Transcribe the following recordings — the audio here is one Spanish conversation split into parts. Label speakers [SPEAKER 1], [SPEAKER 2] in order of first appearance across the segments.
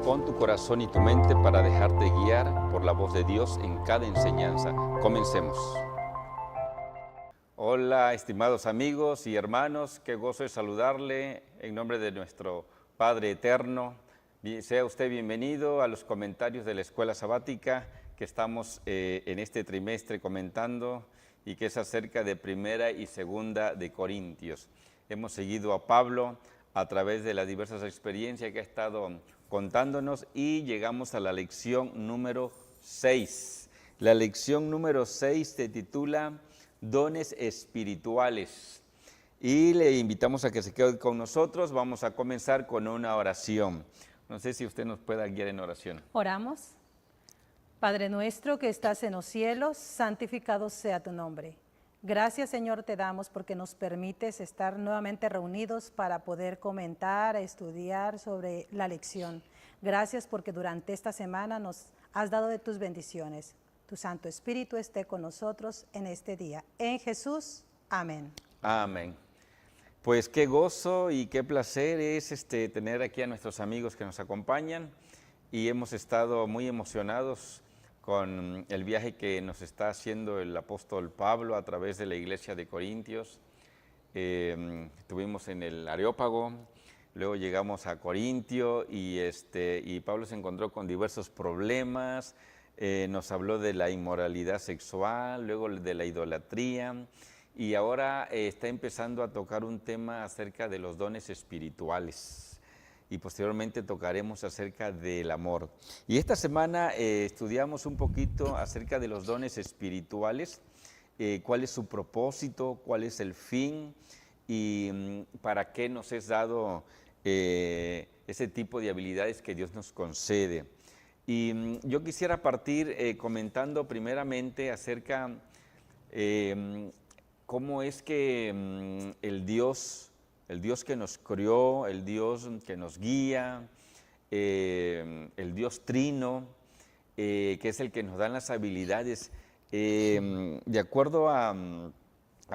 [SPEAKER 1] Dispón tu corazón y tu mente para dejarte guiar por la voz de Dios en cada enseñanza. Comencemos. Hola, estimados amigos y hermanos, qué gozo es saludarle en nombre de nuestro Padre Eterno. Sea usted bienvenido a los comentarios de la Escuela Sabática que estamos en este trimestre comentando y que es acerca de Primera y Segunda de Corintios. Hemos seguido a Pablo a través de las diversas experiencias que ha estado contándonos y llegamos a la lección número 6. La lección número 6 se titula Dones espirituales y le invitamos a que se quede con nosotros. Vamos a comenzar con una oración. No sé si usted nos pueda guiar en oración.
[SPEAKER 2] Oramos. Padre nuestro que estás en los cielos, santificado sea tu nombre. Gracias, Señor, te damos porque nos permites estar nuevamente reunidos para poder comentar, estudiar sobre la lección. Gracias porque durante esta semana nos has dado de tus bendiciones. Tu Santo Espíritu esté con nosotros en este día. En Jesús, amén.
[SPEAKER 1] Amén. Pues qué gozo y qué placer es tener aquí a nuestros amigos que nos acompañan y hemos estado muy emocionados con el viaje que nos está haciendo el apóstol Pablo a través de la iglesia de Corintios. Estuvimos en el Areópago, luego llegamos a Corintio y Pablo se encontró con diversos problemas, nos habló de la inmoralidad sexual, luego de la idolatría y ahora está empezando a tocar un tema acerca de los dones espirituales. Y posteriormente tocaremos acerca del amor. Y esta semana estudiamos un poquito acerca de los dones espirituales, cuál es su propósito, cuál es el fin y para qué nos es dado ese tipo de habilidades que Dios nos concede. Y yo quisiera partir comentando primeramente acerca cómo es que el Dios que nos crió, el Dios que nos guía, el Dios trino, que es el que nos da las habilidades, de acuerdo a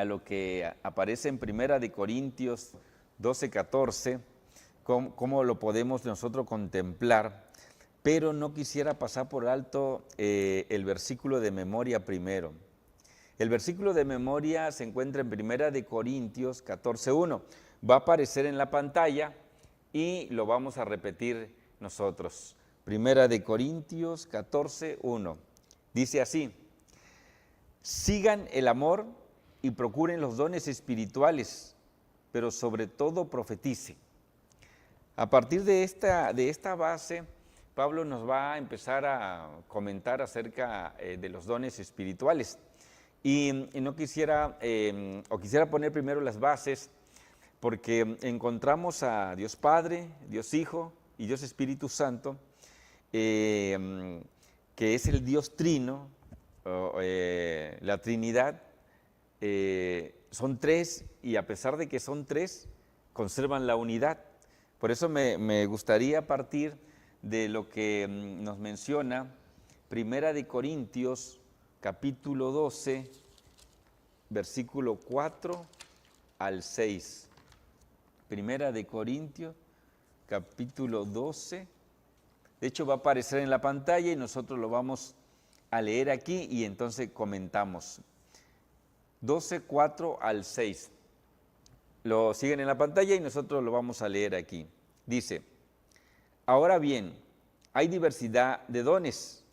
[SPEAKER 1] lo que aparece en Primera de Corintios 12:14, cómo lo podemos nosotros contemplar, pero no quisiera pasar por alto el versículo de memoria primero. El versículo de memoria se encuentra en Primera de Corintios 14:1. Va a aparecer en la pantalla y lo vamos a repetir nosotros. Primera de Corintios 14:1. Dice así: sigan el amor y procuren los dones espirituales, pero sobre todo profeticen. A partir de esta base, Pablo nos va a empezar a comentar acerca de los dones espirituales. Y no quisiera poner primero las bases, porque encontramos a Dios Padre, Dios Hijo y Dios Espíritu Santo, que es el Dios trino, la Trinidad. Son tres y a pesar de que son tres, conservan la unidad. Por eso me gustaría partir de lo que nos menciona Primera de Corintios, capítulo 12, versículo 4 al 6. Primera de Corintios, capítulo 12. De hecho, va a aparecer en la pantalla y nosotros lo vamos a leer aquí y entonces comentamos. 12, 4 al 6. Lo siguen en la pantalla y nosotros lo vamos a leer aquí. Dice: ahora bien, hay diversidad de dones,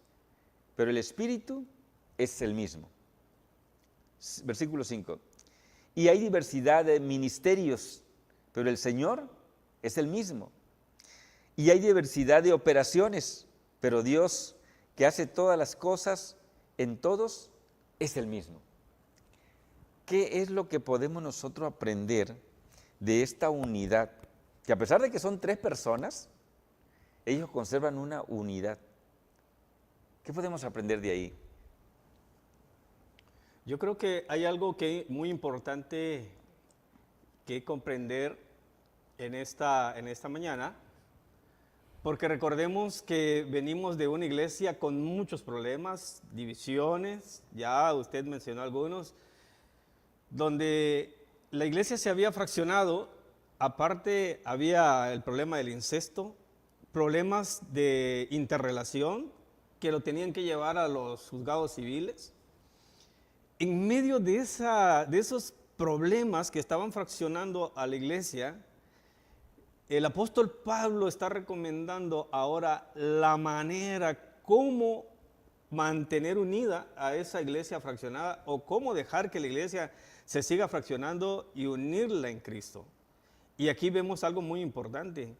[SPEAKER 1] pero el Espíritu es el mismo. Versículo 5. Y hay diversidad de ministerios, pero el Señor es el mismo. Y hay diversidad de operaciones, pero Dios, que hace todas las cosas en todos, es el mismo. ¿Qué es lo que podemos nosotros aprender de esta unidad? Que a pesar de que son tres personas, ellos conservan una unidad. ¿Qué podemos aprender de ahí?
[SPEAKER 3] Yo creo que hay algo que muy importante que comprender en esta mañana, porque recordemos que venimos de una iglesia con muchos problemas, divisiones, ya usted mencionó algunos, donde la iglesia se había fraccionado, aparte había el problema del incesto, problemas de interrelación que lo tenían que llevar a los juzgados civiles. En medio de esos problemas que estaban fraccionando a la iglesia, el apóstol Pablo está recomendando ahora la manera cómo mantener unida a esa iglesia fraccionada o cómo dejar que la iglesia se siga fraccionando y unirla en Cristo. Y aquí vemos algo muy importante.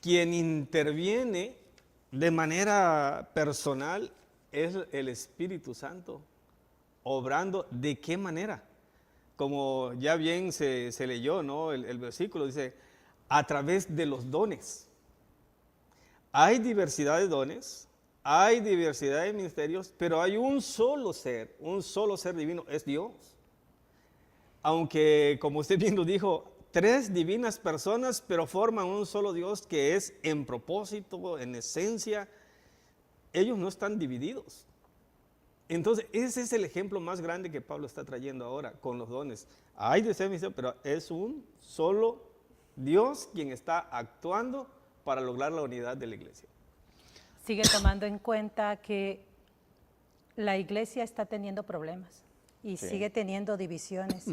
[SPEAKER 3] Quien interviene de manera personal es el Espíritu Santo, obrando. ¿De qué manera? Como ya bien se leyó, ¿no? El versículo dice, a través de los dones. Hay diversidad de dones, hay diversidad de ministerios, pero hay un solo ser divino, es Dios. Aunque, como usted bien lo dijo, 3 divinas personas, pero forman un solo Dios que es en propósito, en esencia. Ellos no están divididos. Entonces, ese es el ejemplo más grande que Pablo está trayendo ahora con los dones. Hay de ser misterio, pero es un solo Dios quien está actuando para lograr la unidad de la iglesia.
[SPEAKER 2] Sigue tomando en cuenta que la iglesia está teniendo problemas y
[SPEAKER 1] Sí.
[SPEAKER 2] sigue teniendo divisiones.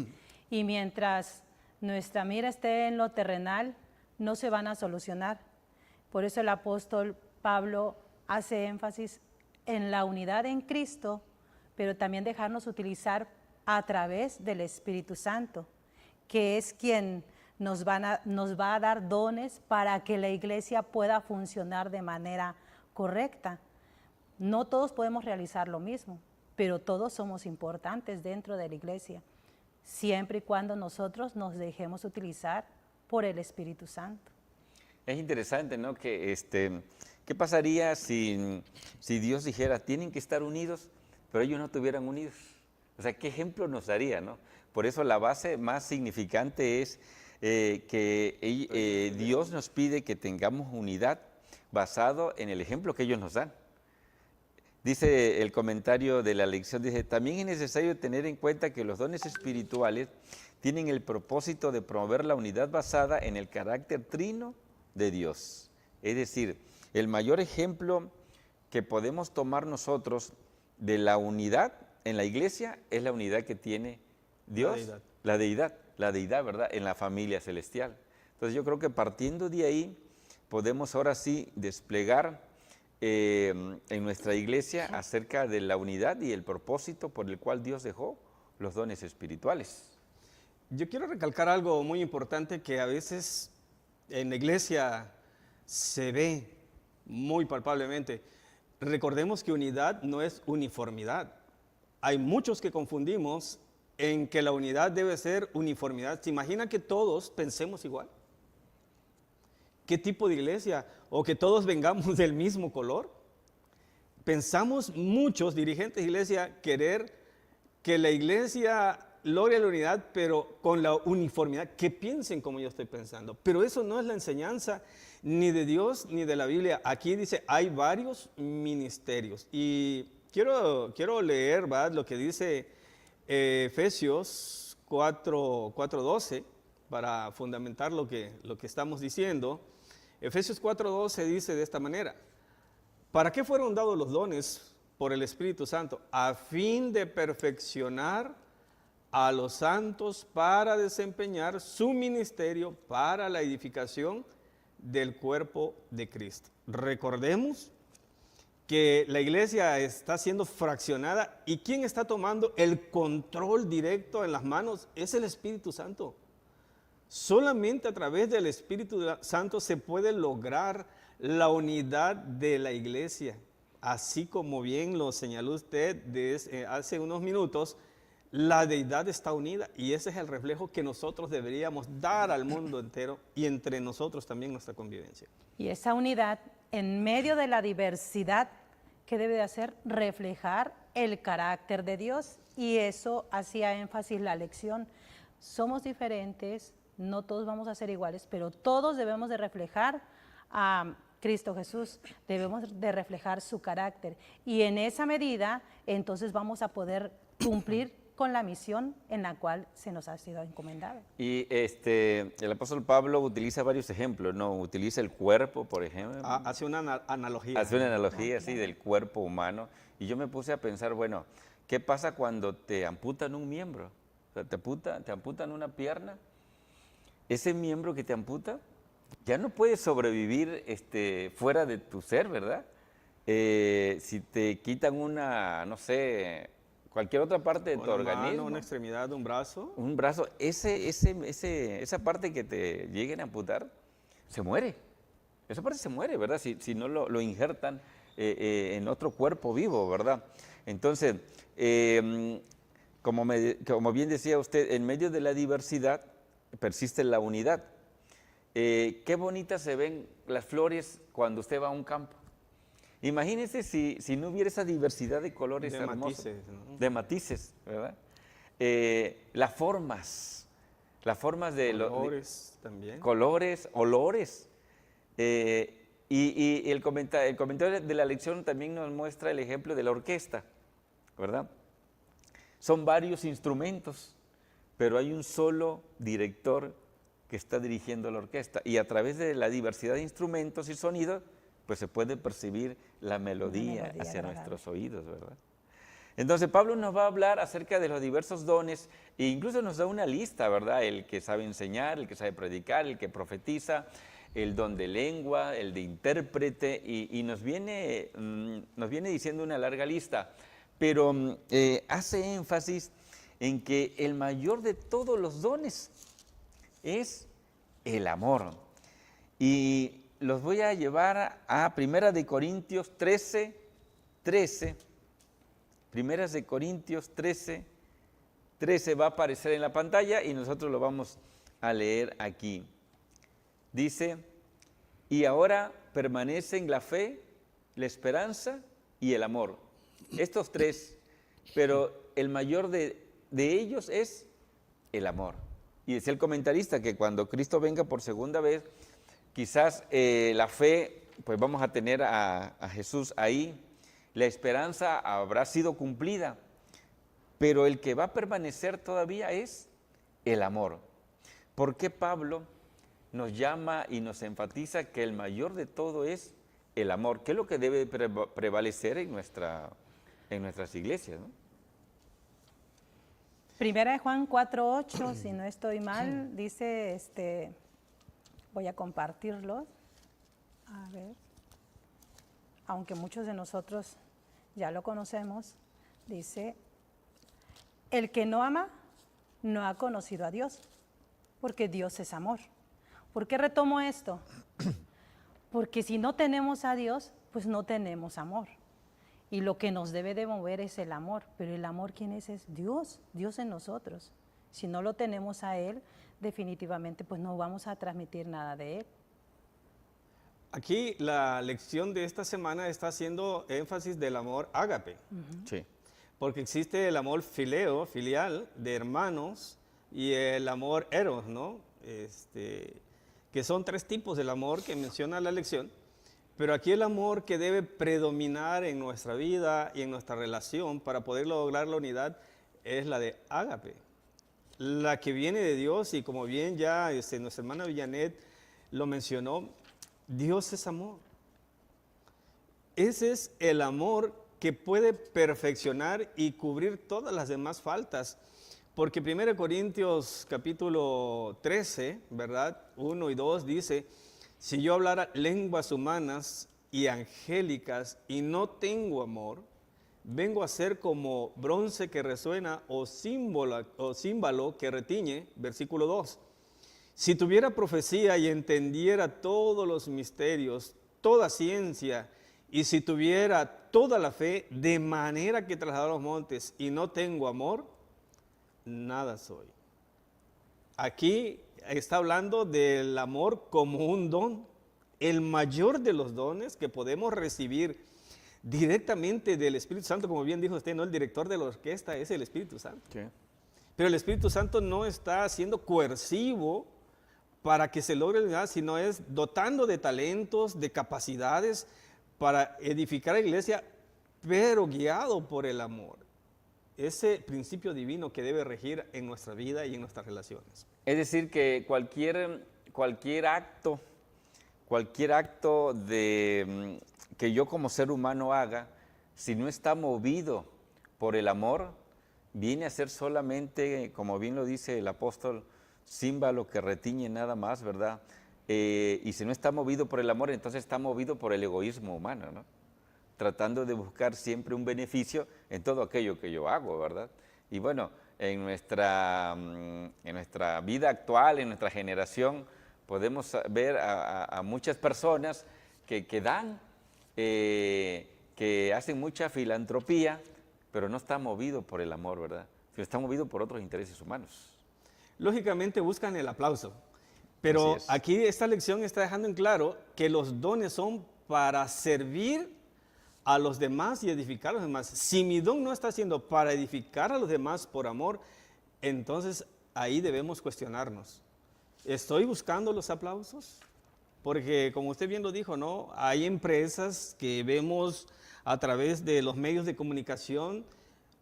[SPEAKER 2] Y mientras nuestra mira esté en lo terrenal, no se van a solucionar. Por eso el apóstol Pablo hace énfasis en la unidad en Cristo, pero también dejarnos utilizar a través del Espíritu Santo, que es quien nos va a dar dones para que la iglesia pueda funcionar de manera correcta. No todos podemos realizar lo mismo, pero todos somos importantes dentro de la iglesia, siempre y cuando nosotros nos dejemos utilizar por el Espíritu Santo.
[SPEAKER 1] Es interesante, ¿no? Que ¿qué pasaría si Dios dijera, tienen que estar unidos, pero ellos no estuvieran unidos? O sea, ¿qué ejemplo nos daría, no? Por eso la base más significante es que Dios nos pide que tengamos unidad basado en el ejemplo que ellos nos dan. Dice el comentario de la lección, dice, también es necesario tener en cuenta que los dones espirituales tienen el propósito de promover la unidad basada en el carácter trino de Dios. Es decir, el mayor ejemplo que podemos tomar nosotros de la unidad en la iglesia es la unidad que tiene Dios, la deidad, ¿verdad? En la familia celestial. Entonces yo creo que partiendo de ahí podemos ahora sí desplegar en nuestra iglesia acerca de la unidad y el propósito por el cual Dios dejó los dones espirituales.
[SPEAKER 3] Yo quiero recalcar algo muy importante que a veces en la iglesia se ve muy palpablemente. Recordemos que unidad no es uniformidad. Hay muchos que confundimos en que la unidad debe ser uniformidad. ¿Se imagina que todos pensemos igual? ¿Qué tipo de iglesia? ¿O que todos vengamos del mismo color? Pensamos muchos dirigentes de iglesia querer que la iglesia logre la unidad, pero con la uniformidad, que piensen como yo estoy pensando. Pero eso no es la enseñanza ni de Dios ni de la Biblia. Aquí dice, hay varios ministerios. Y quiero leer, ¿verdad?, lo que dice Efesios 4:12 para fundamentar lo que estamos diciendo. Efesios 4:12 dice de esta manera, ¿para qué fueron dados los dones por el Espíritu Santo? A fin de perfeccionar a los santos para desempeñar su ministerio para la edificación del cuerpo de Cristo. Recordemos que la iglesia está siendo fraccionada y ¿quién está tomando el control directo en las manos? Es el Espíritu Santo. Solamente a través del Espíritu Santo se puede lograr la unidad de la iglesia. Así como bien lo señaló usted hace unos minutos, la deidad está unida y ese es el reflejo que nosotros deberíamos dar al mundo entero y entre nosotros también nuestra convivencia.
[SPEAKER 2] Y esa unidad, en medio de la diversidad, ¿qué debe de hacer? Reflejar el carácter de Dios. Y eso hacía énfasis la lección. Somos diferentes, no todos vamos a ser iguales, pero todos debemos de reflejar a Cristo Jesús, debemos de reflejar su carácter. Y en esa medida, entonces vamos a poder cumplir con la misión en la cual se nos ha sido encomendada.
[SPEAKER 1] Y el apóstol Pablo utiliza varios ejemplos, ¿no? Utiliza el cuerpo, por ejemplo.
[SPEAKER 3] Hace una analogía.
[SPEAKER 1] Hace una analogía así del cuerpo humano. Y yo me puse a pensar, bueno, ¿qué pasa cuando te amputan un miembro? O sea, te amputan una pierna. Ese miembro que te amputa ya no puede sobrevivir fuera de tu ser, ¿verdad? Si te quitan una, no sé, cualquier otra parte de tu organismo.
[SPEAKER 3] Una extremidad, un brazo.
[SPEAKER 1] Un brazo, esa parte que te lleguen a amputar, se muere. Esa parte se muere, ¿verdad? Si no lo injertan en otro cuerpo vivo, ¿verdad? Entonces, como bien decía usted, en medio de la diversidad persiste la unidad. Qué bonitas se ven las flores cuando usted va a un campo. Imagínese si no hubiera esa diversidad de colores
[SPEAKER 3] De
[SPEAKER 1] hermosos.
[SPEAKER 3] matices, ¿no?
[SPEAKER 1] De matices, ¿verdad? Las formas de
[SPEAKER 3] Colores también.
[SPEAKER 1] colores, olores. Y el comentario de la lección también nos muestra el ejemplo de la orquesta, ¿verdad? Son varios instrumentos, pero hay un solo director que está dirigiendo la orquesta. Y a través de la diversidad de instrumentos y sonidos, pues se puede percibir la melodía hacia
[SPEAKER 2] agradable.
[SPEAKER 1] nuestros oídos, ¿verdad? Entonces Pablo nos va a hablar acerca de los diversos dones e incluso nos da una lista, ¿verdad? El que sabe enseñar, el que sabe predicar, el que profetiza, el don de lengua, el de intérprete y nos viene diciendo una larga lista, pero hace énfasis en que el mayor de todos los dones es el amor. Y los voy a llevar a 1 de Corintios 13, 13. 1 de Corintios 13, 13 va a aparecer en la pantalla y nosotros lo vamos a leer aquí. Dice, y ahora permanecen la fe, la esperanza y el amor. Estos tres, pero el mayor de ellos es el amor. Y decía el comentarista que cuando Cristo venga por segunda vez, quizás la fe, pues vamos a tener a Jesús ahí, la esperanza habrá sido cumplida, pero el que va a permanecer todavía es el amor. ¿Por qué Pablo nos llama y nos enfatiza que el mayor de todo es el amor? ¿Qué es lo que debe prevalecer en nuestras iglesias, ¿no?
[SPEAKER 2] Primera de Juan 4:8, si no estoy mal, dice, voy a compartirlo, a ver, aunque muchos de nosotros ya lo conocemos, dice, el que no ama no ha conocido a Dios, porque Dios es amor. ¿Por qué retomo esto? Porque si no tenemos a Dios, pues no tenemos amor. Y lo que nos debe de mover es el amor. Pero el amor, ¿quién es? Es Dios, Dios en nosotros. Si no lo tenemos a Él, definitivamente pues no vamos a transmitir nada de Él.
[SPEAKER 3] Aquí la lección de esta semana está haciendo énfasis del amor ágape.
[SPEAKER 1] Sí.
[SPEAKER 3] Porque existe el amor fileo, filial, de hermanos, y el amor eros, ¿no? Que son tres tipos del amor que menciona la lección. Pero aquí el amor que debe predominar en nuestra vida y en nuestra relación para poder lograr la unidad es la de ágape, la que viene de Dios y como bien ya nuestra hermana Villanet lo mencionó, Dios es amor. Ese es el amor que puede perfeccionar y cubrir todas las demás faltas. Porque 1 Corintios capítulo 13, ¿verdad? 1 y 2 dice, si yo hablara lenguas humanas y angélicas y no tengo amor, vengo a ser como bronce que resuena o címbalo que retiñe, versículo 2. Si tuviera profecía y entendiera todos los misterios, toda ciencia, y si tuviera toda la fe, de manera que trasladara los montes y no tengo amor, nada soy. Aquí está hablando del amor como un don, el mayor de los dones que podemos recibir directamente del Espíritu Santo, como bien dijo usted, no el director de la orquesta es el Espíritu Santo.
[SPEAKER 1] Sí.
[SPEAKER 3] Pero el Espíritu Santo no está siendo coercivo para que se logre la unidad, sino es dotando de talentos, de capacidades para edificar la iglesia, pero guiado por el amor. ese principio divino que debe regir en nuestra vida y en nuestras relaciones.
[SPEAKER 1] Es decir, que cualquier acto que yo como ser humano haga, si no está movido por el amor, viene a ser solamente, como bien lo dice el apóstol, címbalo que retiñe nada más, ¿verdad? Y si no está movido por el amor, entonces está movido por el egoísmo humano, ¿no? Tratando de buscar siempre un beneficio en todo aquello que yo hago, ¿verdad? Y bueno, en nuestra vida actual, en nuestra generación, podemos ver a muchas personas que dan, que hacen mucha filantropía, pero no está movido por el amor, ¿verdad? Sino está movido por otros intereses humanos.
[SPEAKER 3] Lógicamente buscan el aplauso, pero
[SPEAKER 1] Así es.
[SPEAKER 3] aquí esta lección está dejando en claro que los dones son para servir a los demás y edificar a los demás. Si mi don no está siendo para edificar a los demás por amor, entonces ahí debemos cuestionarnos. ¿Estoy buscando los aplausos? Porque como usted bien lo dijo, ¿no? Hay empresas que vemos a través de los medios de comunicación,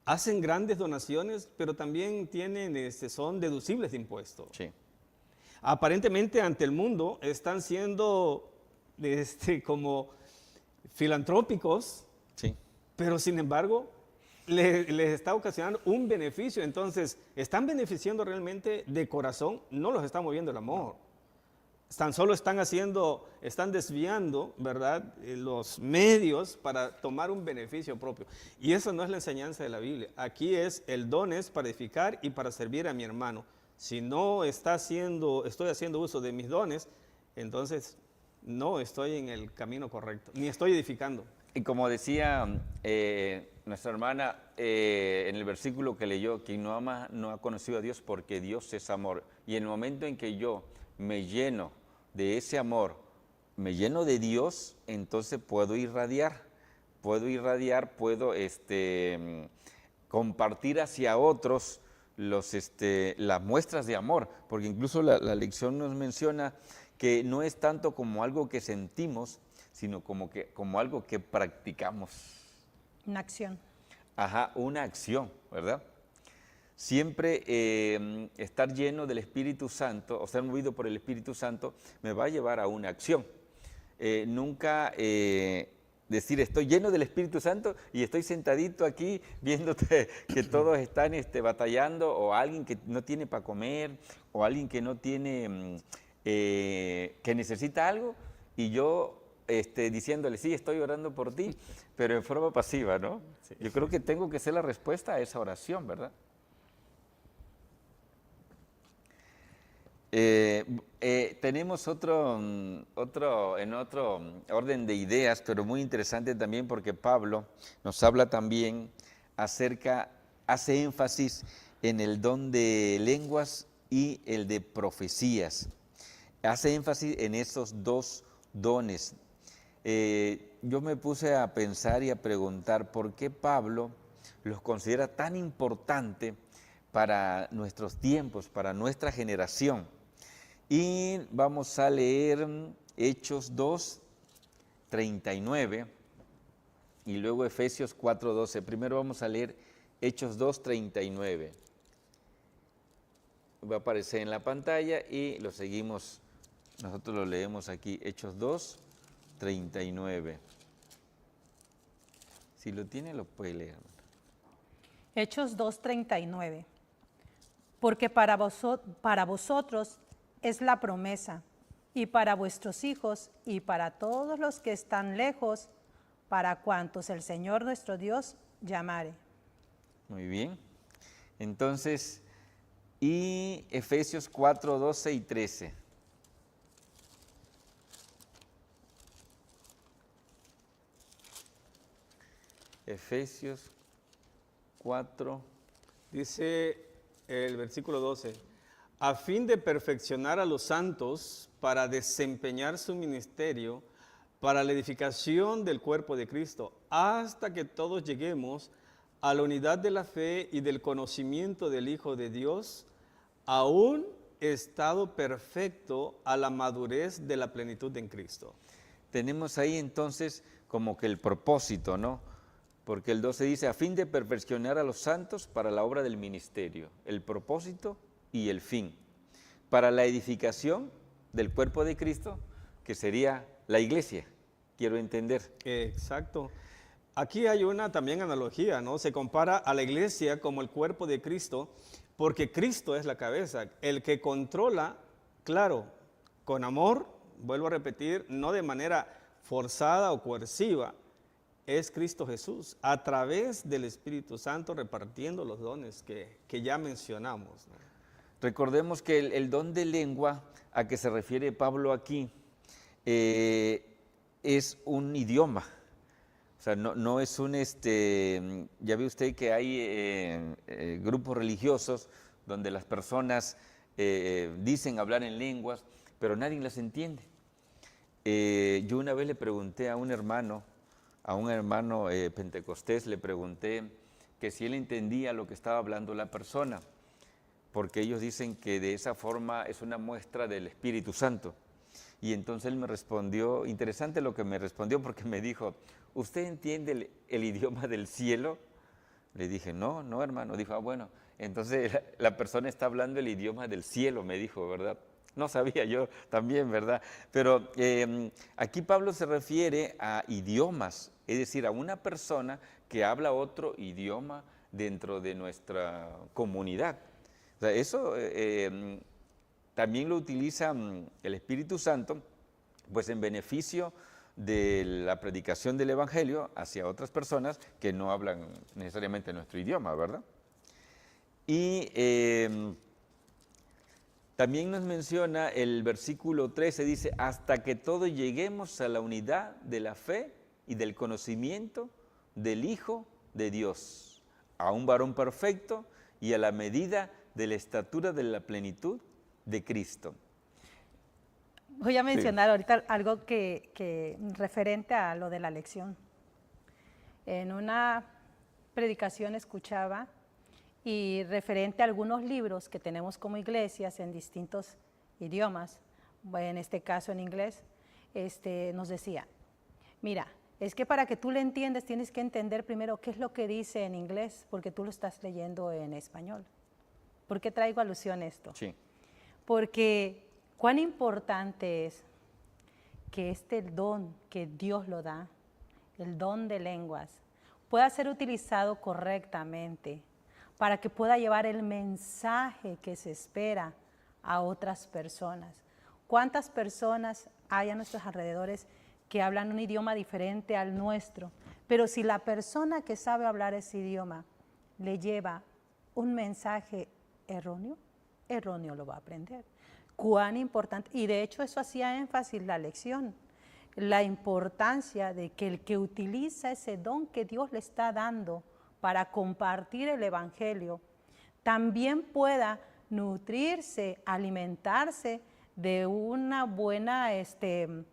[SPEAKER 3] hacen grandes donaciones, pero también son deducibles de impuestos.
[SPEAKER 1] Sí.
[SPEAKER 3] Aparentemente ante el mundo están siendo como filantrópicos,
[SPEAKER 1] Sí.
[SPEAKER 3] pero sin embargo les está ocasionando un beneficio. Entonces, ¿están beneficiando realmente de corazón? No los está moviendo el amor. Tan solo están desviando, ¿verdad?, los medios para tomar un beneficio propio. Y eso no es la enseñanza de la Biblia. Aquí el don es para edificar y para servir a mi hermano. Si no estoy haciendo uso de mis dones, entonces no estoy en el camino correcto, ni estoy edificando.
[SPEAKER 1] Y como decía nuestra hermana en el versículo que leyó, quien no ama no ha conocido a Dios porque Dios es amor. Y en el momento en que yo me lleno de ese amor, me lleno de Dios, entonces puedo irradiar, puedo compartir hacia otros las muestras de amor, porque incluso la lección nos menciona que no es tanto como algo que sentimos, sino como algo que practicamos.
[SPEAKER 2] Una acción.
[SPEAKER 1] Ajá, una acción, ¿verdad? Siempre estar lleno del Espíritu Santo, o ser movido por el Espíritu Santo, me va a llevar a una acción. Nunca decir estoy lleno del Espíritu Santo y estoy sentadito aquí viéndote que todos están batallando, o alguien que no tiene para comer, o alguien que no tiene, que necesita algo, y yo diciéndole, sí, estoy orando por ti, pero en forma pasiva, ¿no? Sí. Yo creo que tengo que ser la respuesta a esa oración, ¿verdad? Tenemos otro orden de ideas, pero muy interesante también, porque Pablo nos habla también hace énfasis en el don de lenguas y el de profecías. Hace énfasis en esos dos dones. Yo me puse a pensar y a preguntar por qué Pablo los considera tan importantes para nuestros tiempos, para nuestra generación. Y vamos a leer Hechos 2, 39 y luego Efesios 4, 12. Primero vamos a leer Hechos 2, 39. Va a aparecer en la pantalla y lo seguimos, nosotros lo leemos aquí, Hechos 2, 39. Si lo tiene, lo puede leer.
[SPEAKER 2] Hechos 2:39. Porque para vosotros es la promesa, y para vuestros hijos, y para todos los que están lejos, para cuantos el Señor nuestro Dios llamare.
[SPEAKER 1] Muy bien. Entonces, y Efesios 4, 12 y 13. Efesios 4.
[SPEAKER 3] Dice el versículo 12, a fin de perfeccionar a los santos para desempeñar su ministerio, para la edificación del cuerpo de Cristo, hasta que todos lleguemos a la unidad de la fe y del conocimiento del Hijo de Dios, a un estado perfecto, a la madurez de la plenitud en Cristo.
[SPEAKER 1] Tenemos ahí entonces como que el propósito, ¿no? porque el 12 dice, a fin de perfeccionar a los santos para la obra del ministerio, el propósito y el fin, para la edificación del cuerpo de Cristo, que sería la iglesia, quiero entender.
[SPEAKER 3] Exacto. Aquí hay una también analogía, ¿no? Se compara a la iglesia como el cuerpo de Cristo, porque Cristo es la cabeza, el que controla, claro, con amor, vuelvo a repetir, no de manera forzada o coerciva, es Cristo Jesús, a través del Espíritu Santo repartiendo los dones que ya mencionamos, ¿no?
[SPEAKER 1] Recordemos que el don de lengua a que se refiere Pablo aquí es un idioma. O sea, no es un, ya ve usted que hay grupos religiosos donde las personas dicen hablar en lenguas, pero nadie las entiende. Yo una vez le pregunté a un hermano pentecostés, le pregunté que si él entendía lo que estaba hablando la persona, porque ellos dicen que de esa forma es una muestra del Espíritu Santo. Y entonces él me respondió, interesante lo que me respondió, porque me dijo, ¿usted entiende el idioma del cielo? Le dije, no hermano. Dijo, bueno, entonces la persona está hablando el idioma del cielo, me dijo, ¿verdad? No sabía yo también, ¿verdad? Pero aquí Pablo se refiere a idiomas, es decir, a una persona que habla otro idioma dentro de nuestra comunidad. O sea, eso también lo utiliza el Espíritu Santo, pues en beneficio de la predicación del Evangelio hacia otras personas que no hablan necesariamente nuestro idioma, ¿verdad? Y también nos menciona el versículo 13, dice, hasta que todos lleguemos a la unidad de la fe y del conocimiento del Hijo de Dios, a un varón perfecto y a la medida de la estatura de la plenitud de Cristo.
[SPEAKER 2] Voy a mencionar ahorita algo que referente a lo de la lección. En una predicación escuchaba y referente a algunos libros que tenemos como iglesias en distintos idiomas, en este caso en inglés, nos decía, mira, es que para que tú le entiendas tienes que entender primero qué es lo que dice en inglés, porque tú lo estás leyendo en español. ¿Por qué traigo alusión a esto?
[SPEAKER 1] Sí.
[SPEAKER 2] Porque cuán importante es que este don que Dios lo da, el don de lenguas, pueda ser utilizado correctamente para que pueda llevar el mensaje que se espera a otras personas. ¿Cuántas personas hay a nuestros alrededores que hablan un idioma diferente al nuestro? Pero si la persona que sabe hablar ese idioma le lleva un mensaje erróneo, erróneo lo va a aprender. Cuán importante, y de hecho eso hacía énfasis la lección, la importancia de que el que utiliza ese don que Dios le está dando para compartir el Evangelio, también pueda nutrirse, alimentarse de una buena, de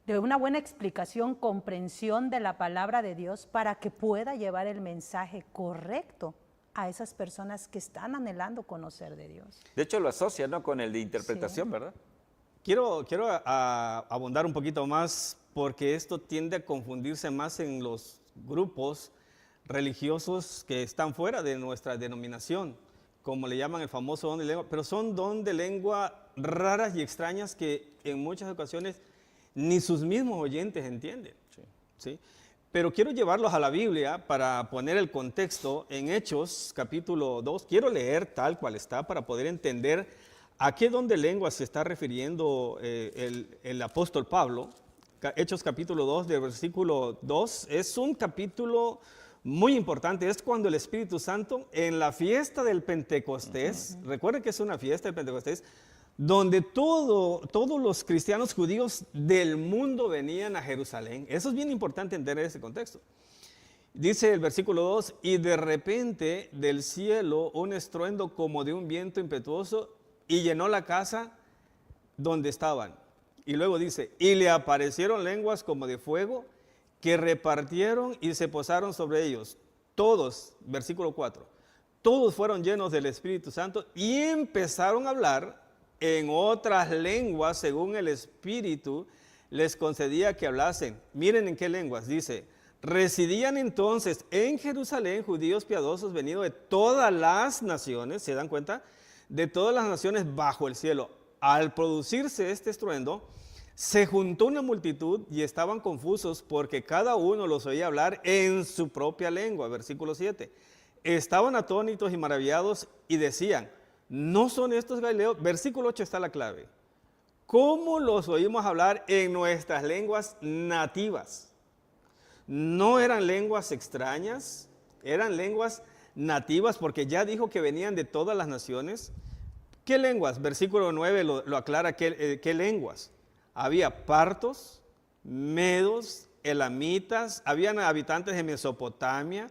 [SPEAKER 2] una buena explicación, comprensión de la palabra de Dios para que pueda llevar el mensaje correcto a esas personas que están anhelando conocer de Dios.
[SPEAKER 1] De hecho lo asocia, ¿no?, con el de interpretación, sí, ¿verdad?
[SPEAKER 3] Quiero abundar un poquito más porque esto tiende a confundirse más en los grupos religiosos que están fuera de nuestra denominación, como le llaman el famoso don de lengua, pero son don de lengua raras y extrañas que en muchas ocasiones ni sus mismos oyentes entienden. Sí. ¿Sí? Pero quiero llevarlos a la Biblia para poner el contexto en Hechos capítulo 2. Quiero leer tal cual está para poder entender a qué don de lengua se está refiriendo el apóstol Pablo. Hechos capítulo 2, de versículo 2, es un capítulo muy importante. Es cuando el Espíritu Santo en la fiesta del Pentecostés, recuerden que es una fiesta del Pentecostés, donde todos los cristianos judíos del mundo venían a Jerusalén. Eso es bien importante entender ese contexto. Dice el versículo 2, y de repente del cielo un estruendo como de un viento impetuoso y llenó la casa donde estaban. Y luego dice, y le aparecieron lenguas como de fuego que repartieron y se posaron sobre ellos. Todos, versículo 4, todos fueron llenos del Espíritu Santo y empezaron a hablar en otras lenguas según el Espíritu les concedía que hablasen. Miren en qué lenguas, dice, Residían entonces en Jerusalén judíos piadosos venidos de todas las naciones, ¿se dan cuenta? De todas las naciones bajo el cielo. Al producirse este estruendo, se juntó una multitud y estaban confusos porque cada uno los oía hablar en su propia lengua. Versículo 7. Estaban atónitos y maravillados y decían, ¿no son estos galileos? Versículo 8 está la clave. ¿Cómo los oímos hablar en nuestras lenguas nativas? No eran lenguas extrañas, eran lenguas nativas porque ya dijo que venían de todas las naciones. ¿Qué lenguas? Versículo 9 lo aclara, ¿qué lenguas? Había partos, medos, elamitas, habían habitantes de Mesopotamia,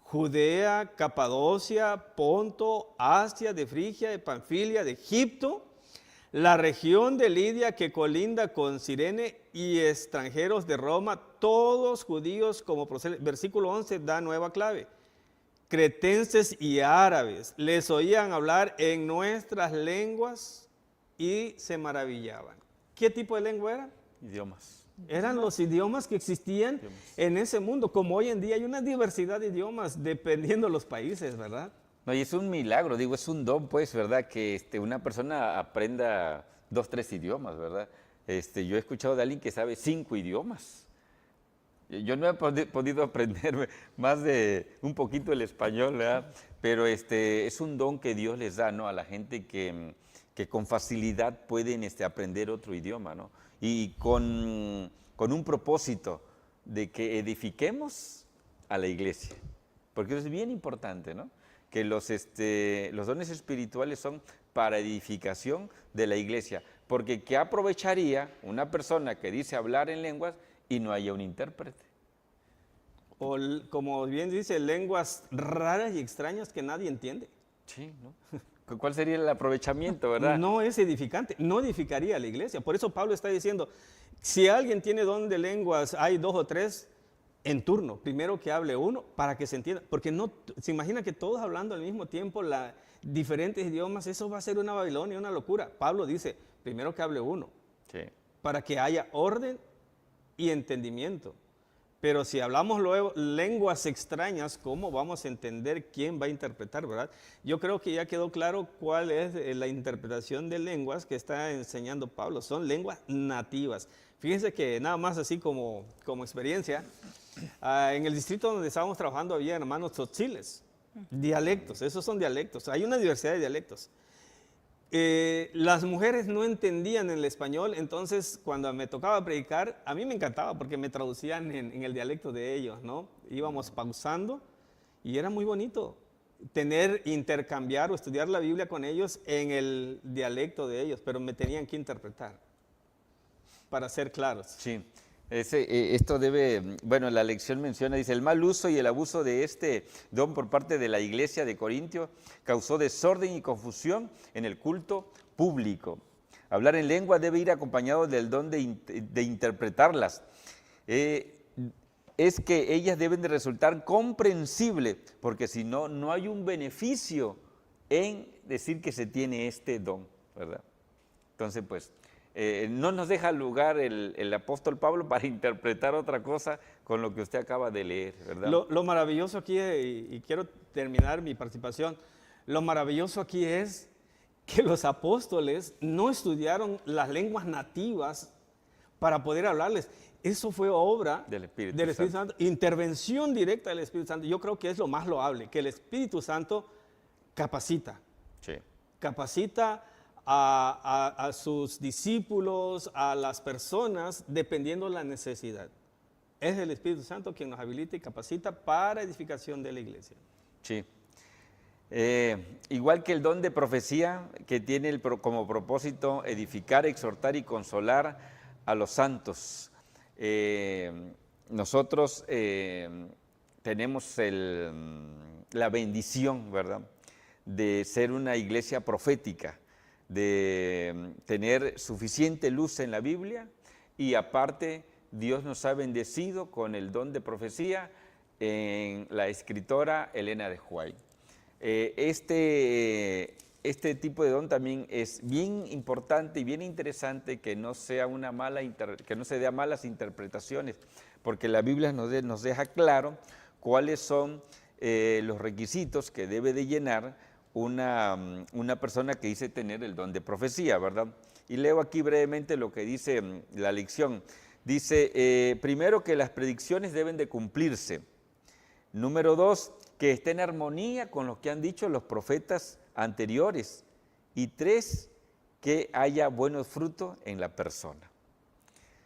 [SPEAKER 3] Judea, Capadocia, Ponto, Asia, de Frigia, de Panfilia, de Egipto, la región de Lidia que colinda con Cirene y extranjeros de Roma, todos judíos como proceden. Versículo 11 da nueva clave. Cretenses y árabes les oían hablar en nuestras lenguas y se maravillaban. ¿Qué tipo de lengua eran?
[SPEAKER 1] Idiomas.
[SPEAKER 3] Eran los idiomas que existían en ese mundo, como hoy en día hay una diversidad de idiomas dependiendo de los países, ¿verdad?
[SPEAKER 1] No, y es un milagro, digo, es un don, pues, ¿verdad? Que una persona aprenda 2, 3 idiomas, ¿verdad? Yo he escuchado de alguien que sabe 5 idiomas. Yo no he podido aprender más de un poquito el español, ¿verdad? Pero es un don que Dios les da, ¿no? A la gente que con facilidad pueden aprender otro idioma, ¿no? Y con un propósito de que edifiquemos a la iglesia. Porque eso es bien importante, ¿no? Que los dones espirituales son para edificación de la iglesia. Porque ¿qué aprovecharía una persona que dice hablar en lenguas y no haya un intérprete?
[SPEAKER 3] O como bien dice, lenguas raras y extrañas que nadie entiende.
[SPEAKER 1] Sí, ¿no? ¿Cuál sería el aprovechamiento, verdad?
[SPEAKER 3] No es edificante, no edificaría a la iglesia. Por eso Pablo está diciendo, si alguien tiene don de lenguas, hay 2 o 3 en turno. Primero que hable uno para que se entienda. Porque no se imagina que todos hablando al mismo tiempo diferentes idiomas, eso va a ser una Babilonia, una locura. Pablo dice, primero que hable uno.
[SPEAKER 1] Sí.
[SPEAKER 3] Para que haya orden y entendimiento. Pero si hablamos luego lenguas extrañas, ¿cómo vamos a entender quién va a interpretar, verdad? Yo creo que ya quedó claro cuál es la interpretación de lenguas que está enseñando Pablo. Son lenguas nativas. Fíjense que nada más así como experiencia, en el distrito donde estábamos trabajando había hermanos tzotziles, dialectos, esos son dialectos. Hay una diversidad de dialectos. Las mujeres no entendían el español, entonces cuando me tocaba predicar, a mí me encantaba porque me traducían en el dialecto de ellos, ¿no? Íbamos pausando y era muy bonito intercambiar o estudiar la Biblia con ellos en el dialecto de ellos, pero me tenían que interpretar para ser claros.
[SPEAKER 1] Sí. Esto bueno, la lección menciona, dice, el mal uso y el abuso de este don por parte de la iglesia de Corintio causó desorden y confusión en el culto público. Hablar en lengua debe ir acompañado del don de interpretarlas. Es que ellas deben de resultar comprensibles, porque si no, no hay un beneficio en decir que se tiene este don, ¿verdad? Entonces, pues, no nos deja lugar el apóstol Pablo para interpretar otra cosa con lo que usted acaba de leer, ¿verdad?
[SPEAKER 3] Lo maravilloso aquí, y quiero terminar mi participación, lo maravilloso aquí es que los apóstoles no estudiaron las lenguas nativas para poder hablarles. Eso fue obra
[SPEAKER 1] del Espíritu
[SPEAKER 3] Santo, intervención directa del Espíritu Santo. Yo creo que es lo más loable, que el Espíritu Santo capacita.
[SPEAKER 1] Sí.
[SPEAKER 3] Capacita a sus discípulos, a las personas, dependiendo de la necesidad. Es el Espíritu Santo quien nos habilita y capacita para edificación de la iglesia.
[SPEAKER 1] Sí. Igual que el don de profecía, que tiene como propósito edificar, exhortar y consolar a los santos. Nosotros tenemos la bendición, ¿verdad?, de ser una iglesia profética, de tener suficiente luz en la Biblia y aparte Dios nos ha bendecido con el don de profecía en la escritora Elena de White. este tipo de don también es bien importante y bien interesante que no sea que no se dé a malas interpretaciones, porque la Biblia nos deja claro cuáles son los requisitos que debe de llenar una persona que dice tener el don de profecía, ¿verdad? Y leo aquí brevemente lo que dice la lección. Dice, primero, que las predicciones deben de cumplirse. Número 2, que esté en armonía con lo que han dicho los profetas anteriores. Y 3, que haya buenos frutos en la persona.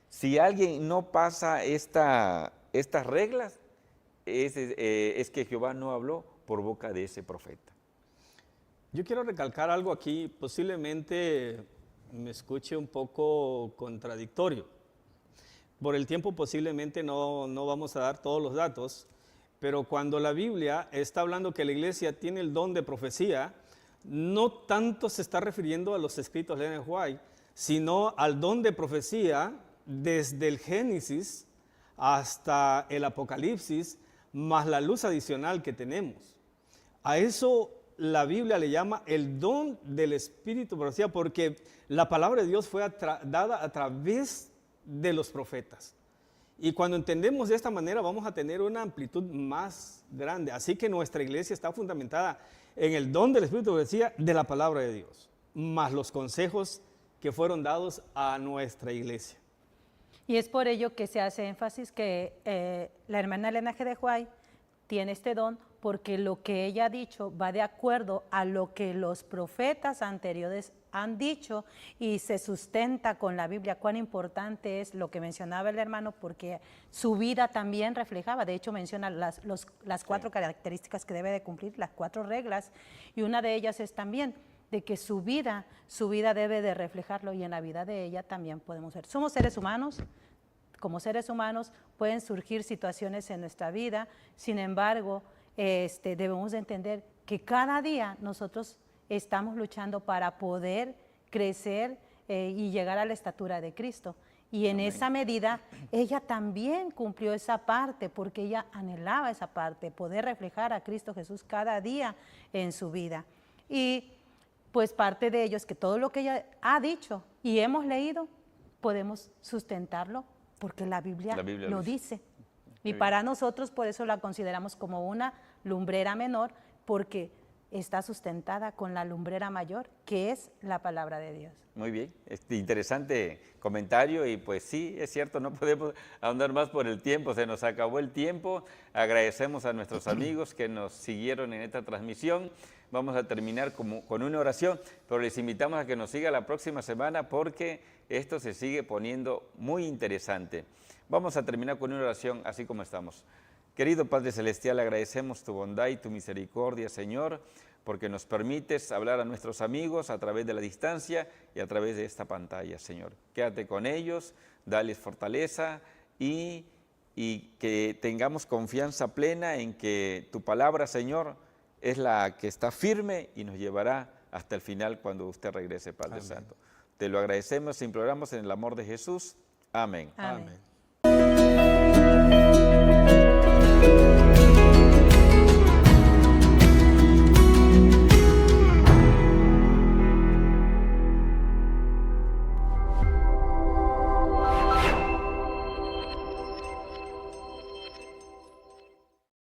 [SPEAKER 1] Si alguien no pasa estas reglas, es que Jehová no habló por boca de ese profeta.
[SPEAKER 3] Yo quiero recalcar algo aquí, posiblemente me escuche un poco contradictorio. Por el tiempo posiblemente no vamos a dar todos los datos, pero cuando la Biblia está hablando que la iglesia tiene el don de profecía, no tanto se está refiriendo a los escritos de Ellen White, sino al don de profecía desde el Génesis hasta el Apocalipsis, más la luz adicional que tenemos. A eso la Biblia le llama el don del Espíritu de profecía, porque la palabra de Dios fue dada a través de los profetas. Y cuando entendemos de esta manera vamos a tener una amplitud más grande. Así que nuestra iglesia está fundamentada en el don del Espíritu de profecía de la palabra de Dios, más los consejos que fueron dados a nuestra iglesia.
[SPEAKER 2] Y es por ello que se hace énfasis que la hermana Elena G. de White tiene este don, porque lo que ella ha dicho va de acuerdo a lo que los profetas anteriores han dicho y se sustenta con la Biblia. Cuán importante es lo que mencionaba el hermano, porque su vida también reflejaba. De hecho, menciona las 4 características que debe de cumplir, las 4 reglas, y una de ellas es también de que su vida debe de reflejarlo, y en la vida de ella también podemos ser. Somos seres humanos. Como seres humanos pueden surgir situaciones en nuestra vida, sin embargo, debemos de entender que cada día nosotros estamos luchando para poder crecer y llegar a la estatura de Cristo. Y en esa medida, ella también cumplió esa parte, porque ella anhelaba esa parte, poder reflejar a Cristo Jesús cada día en su vida. Y pues parte de ello es que todo lo que ella ha dicho y hemos leído, podemos sustentarlo, porque la Biblia lo dice. Y para nosotros, por eso la consideramos como una lumbrera menor, porque está sustentada con la lumbrera mayor, que es la palabra de Dios.
[SPEAKER 1] Muy bien, interesante comentario, y pues sí, es cierto, no podemos ahondar más por el tiempo, se nos acabó el tiempo. Agradecemos a nuestros amigos que nos siguieron en esta transmisión. Vamos a terminar con una oración, pero les invitamos a que nos siga la próxima semana, porque esto se sigue poniendo muy interesante. Vamos a terminar con una oración así como estamos. Querido Padre Celestial, agradecemos tu bondad y tu misericordia, Señor, porque nos permites hablar a nuestros amigos a través de la distancia y a través de esta pantalla, Señor. Quédate con ellos, dales fortaleza y que tengamos confianza plena en que tu palabra, Señor, es la que está firme y nos llevará hasta el final cuando usted regrese, Padre
[SPEAKER 3] Amén.
[SPEAKER 1] Santo. Te lo agradecemos e imploramos en el amor de Jesús. Amén.
[SPEAKER 2] Amén.
[SPEAKER 3] Amén.